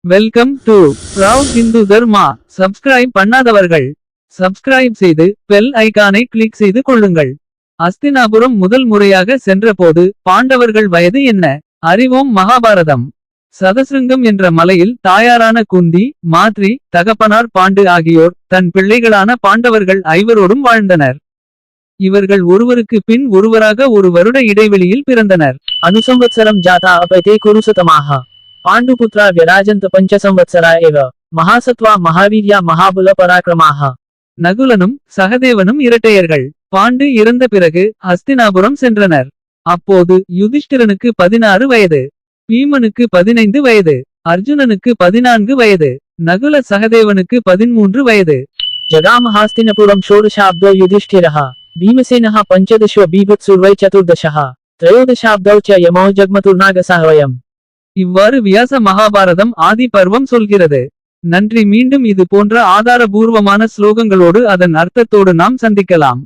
Welcome to proud Hindu Dharma. Subscribe பண்ணாதவர்கள் subscribe செய்து bell ஐகானை கிளிக் செய்து கொள்ளுங்கள். அஸ்தினாபுரம் முதல் முறையாக சென்றபோது பாண்டவர்கள் வயது என்ன? அறிவோம். மகாபாரதம். சதசிருங்கம் என்ற மலையில் தாயாரான குந்தி, மாத்ரி, தகப்பனார் பாண்டு ஆகியோர் தன் பிள்ளைகளான பாண்டவர்கள் ஐவரோடும் வாழ்ந்தனர். இவர்கள் ஒருவருக்கு பின் ஒருவராக ஒரு வருட இடைவெளியில் பிறந்தனர். अनुसंवत्सरं जाता अपैते कुरुसतमाः पाण्डुपुत्रा व्यराजन्त पञ्चसंवत्सरा एव महासत्त्वा महावीर्या महाबल पराक्रमाः. நகுலனும் சகதேவனும் இரட்டையர்கள். பாண்டு இறந்த பிறகு ஹஸ்தினாபுரம் சென்றனர். அப்போது யுதிஷ்டிரனுக்கு 16 வயது, பீமனுக்கு 15 வயது, அர்ஜுனனுக்கு 14 வயது, நகுல சகதேவனுக்கு 13 வயது. जगामहास्तिनपुरं षोडशाब्दो युधिष्ठिरः भीमसेनः पञ्चदशो बीभत्सुर्वै चतुर्दशः त्रयोदशाब्दौ च यमौ जग्मतुर्नागसाहवयम्. இவ்வாறு வியாச மகாபாரதம் ஆதி பர்வம் சொல்கிறது. நன்றி. மீண்டும் இது போன்ற ஆதாரபூர்வமான ஸ்லோகங்களோடு அதன் அர்த்தத்தோடு நாம் சந்திக்கலாம்.